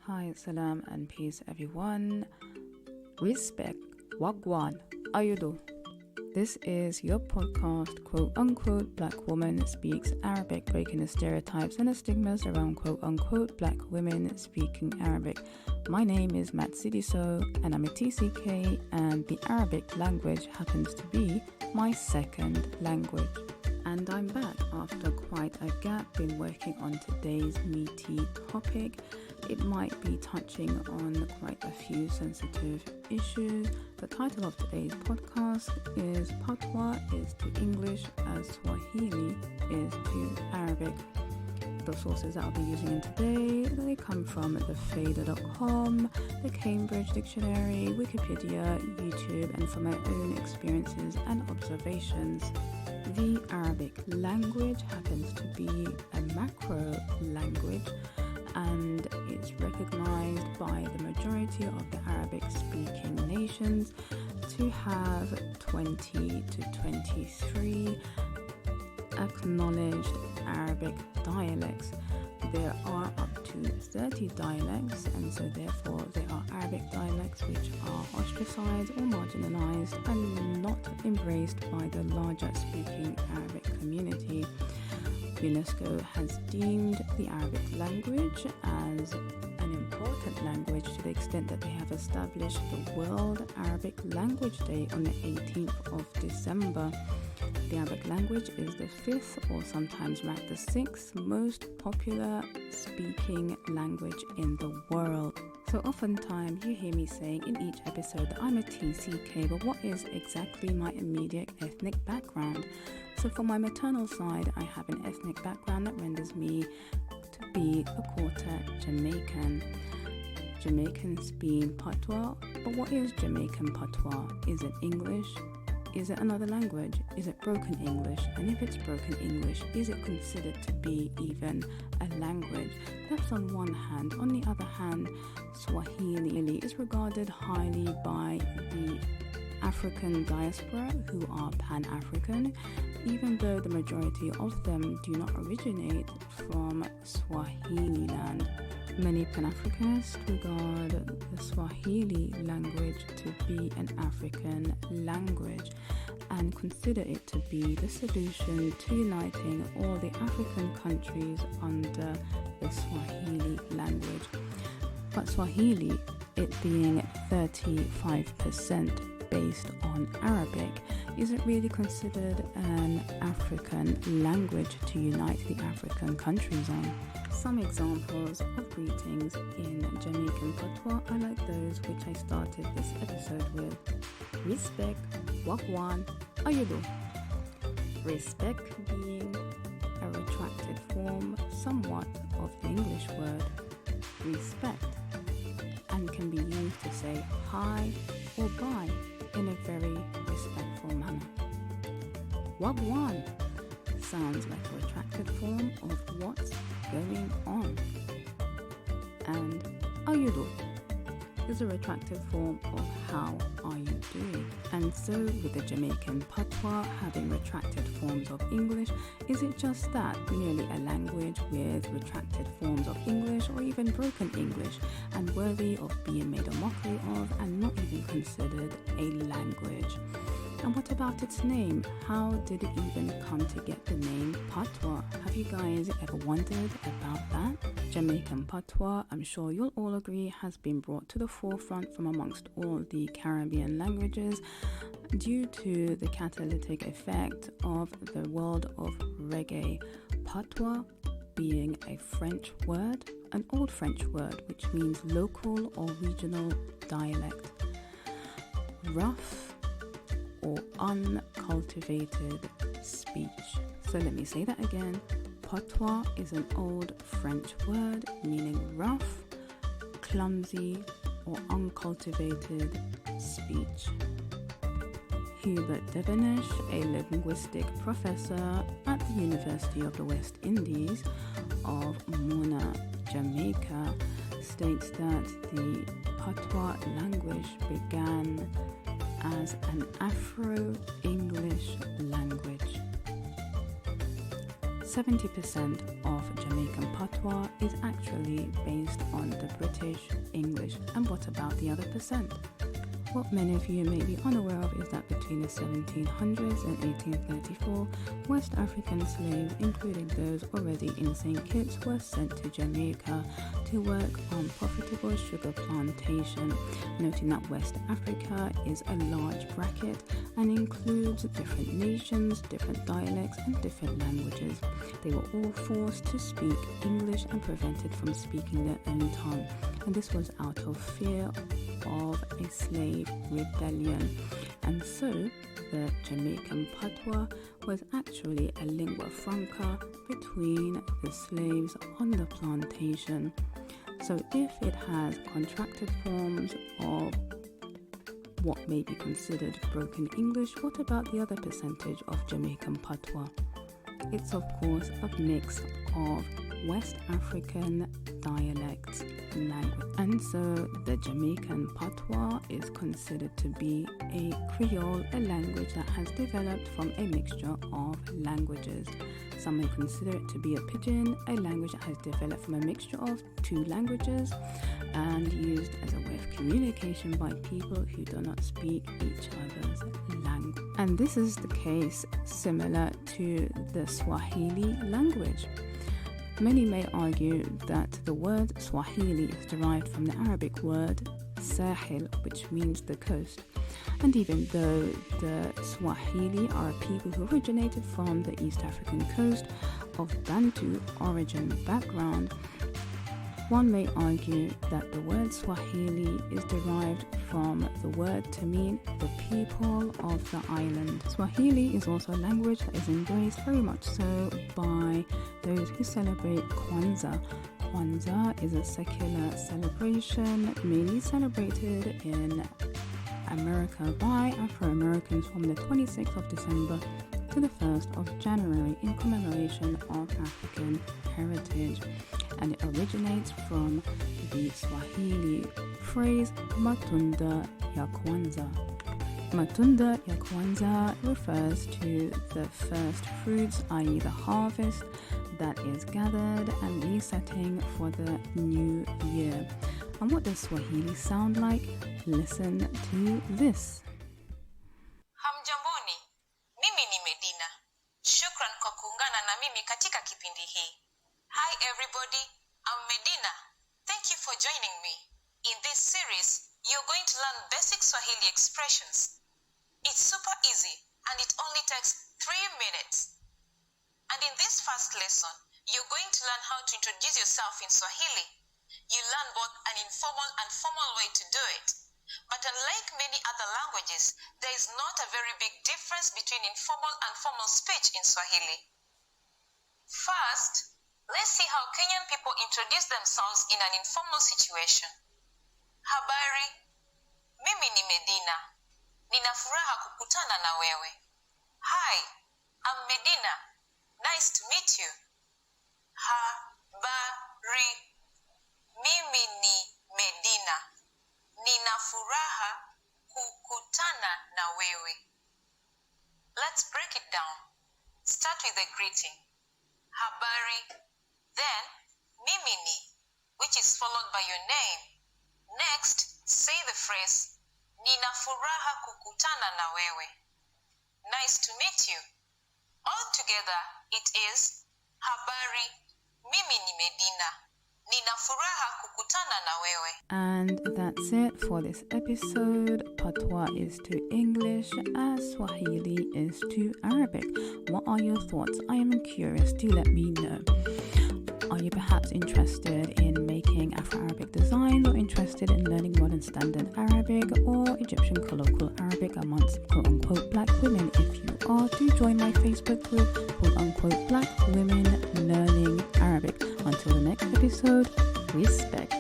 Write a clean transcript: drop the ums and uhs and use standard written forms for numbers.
Hi, salam and peace everyone. Respect, wagwan, ayudo. This is your podcast, quote unquote, Black Woman Speaks Arabic, breaking the stereotypes and the stigmas around quote unquote Black women speaking Arabic. My name is Matt Sidiso and I'm a TCK, and the Arabic language happens to be my second language. And I'm back after quite a gap, been working on today's meaty topic. It might be touching on quite a few sensitive issues. The title of today's podcast is Patois is to English as Swahili is to Arabic. The sources that I'll be using in today, they come from thefader.com, the Cambridge Dictionary, Wikipedia, YouTube, and from my own experiences and observations. The Arabic language happens to be a macro language, and it's recognized by the majority of the Arabic-speaking nations to have 20 to 23 acknowledged Arabic dialects. There are up to 30 dialects, and so therefore there are Arabic dialects which are ostracized or marginalized and not embraced by the larger speaking Arabic community. UNESCO has deemed the Arabic language as an important language to the extent that they have established the World Arabic Language Day on the 18th of December. The Arabic language is the fifth, or sometimes ranked the sixth, most popular speaking language in the world. So oftentimes you hear me saying in each episode that I'm a TCK, but what is exactly my immediate ethnic background? So for my maternal side, I have an ethnic background that renders me to be a quarter Jamaican. Jamaicans being Patois, but what is Jamaican Patois? Is it English? Is it another language? Is it broken English? And if it's broken English, is it considered to be even a language? That's on one hand. On the other hand, Swahili is regarded highly by the African diaspora who are Pan-African, even though the majority of them do not originate from Swahili land. Many Pan-Africanists regard the Swahili language to be an African language and consider it to be the solution to uniting all the African countries under the Swahili language. But Swahili, it being 35% based on Arabic, isn't really considered an African language to unite the African countries on. Some examples of greetings in Jamaican Patois are like those which I started this episode with. Respect, wagwan, ayudo. Respect being a retracted form somewhat of the English word respect, and can be used to say hi or bye in a very respectful manner. Wagwan sounds like a retracted form of what's going on, and ayudo is a retracted form of how are you doing. And so with the Jamaican Patois having retracted forms of English, is it just that, merely a language with retracted forms of English or even broken English, and worthy of being made a mockery of and not even considered a language? And what about its name? How did it even come to get the name Patois? Have you guys ever wondered about that? Jamaican Patois, I'm sure you'll all agree, has been brought to the forefront from amongst all the Caribbean languages due to the catalytic effect of the world of reggae. Patois being a French word, an old French word, which means local or regional dialect. Rough or uncultivated speech. So let me say that again. Patois is an old French word meaning rough, clumsy, or uncultivated speech. Hubert Devenish, a linguistic professor at the University of the West Indies of Mona, Jamaica, states that the Patois language began as an Afro-English language. 70% of Jamaican Patois is actually based on the British English. And what about the other percent? What many of you may be unaware of is that between the 1700s and 1834, West African slaves, including those already in St. Kitts, were sent to Jamaica to work on profitable sugar plantation, noting that West Africa is a large bracket and includes different nations, different dialects and different languages. They were all forced to speak English and prevented from speaking their own tongue, and this was out of fear of a slave rebellion. And so the Jamaican Patois was actually a lingua franca between the slaves on the plantation. So if it has contracted forms of what may be considered broken English, what about the other percentage of Jamaican Patois? It's of course a mix of West African dialects language, and so the Jamaican Patois is considered to be a Creole, a language that has developed from a mixture of languages. Some may consider it to be a pidgin, a language that has developed from a mixture of two languages and used as a way of communication by people who do not speak each other's language. And this is the case similar to the Swahili language. Many may argue that the word Swahili is derived from the Arabic word Sahil, which means the coast. And even though the Swahili are a people who originated from the East African coast of Bantu origin background, one may argue that the word Swahili is derived from the word to mean the people of the island. Swahili is also a language that is embraced very much so by those who celebrate Kwanzaa. Kwanzaa is a secular celebration mainly celebrated in America by Afro-Americans from the 26th of December to the 1st of January in commemoration of African heritage, and it originates from the Swahili phrase Matunda ya Kwanza. Matunda ya Kwanza refers to the first fruits, i.e. the harvest that is gathered and resetting for the new year. And what does Swahili sound like? Listen to this. Hamjamboni, mimi ni Medina. Shukran kwa kuungana na mimi katika kipindi hii. Hi everybody, I'm Medina. Thank you for joining me. In this series, you're going to learn basic Swahili expressions. It's super easy and it only takes 3 minutes. And in this first lesson, you're going to learn how to introduce yourself in Swahili. You learn both an informal and formal way to do it. But unlike many other languages, there is not a very big difference between informal and formal speech in Swahili. First, let's see how Kenyan people introduce themselves in an informal situation. Habari, mimi ni Medina. Nina furaha kukutana na wewe. Hi, I'm Medina. Nice to meet you. Habari, mimi ni Medina. Nina furaha kukutana na wewe. Let's break it down. Start with the greeting. Habari, then mimi ni, which is followed by your name. Next, say the phrase Nina furaha kukutana na wewe. Nice to meet you. All together, it is Habari, mimi ni Medina. Nina furaha kukutana na wewe. And that's it for this episode. Patois is to English as Swahili is to Arabic. What are your thoughts? I am curious. Do let me know. Are you perhaps interested in making Afro-Arabic designs or interested in learning modern standard Arabic or Egyptian colloquial Arabic amongst quote-unquote black women? If you are, do join my Facebook group quote-unquote Black Women Learning Arabic. Until the next episode, respect.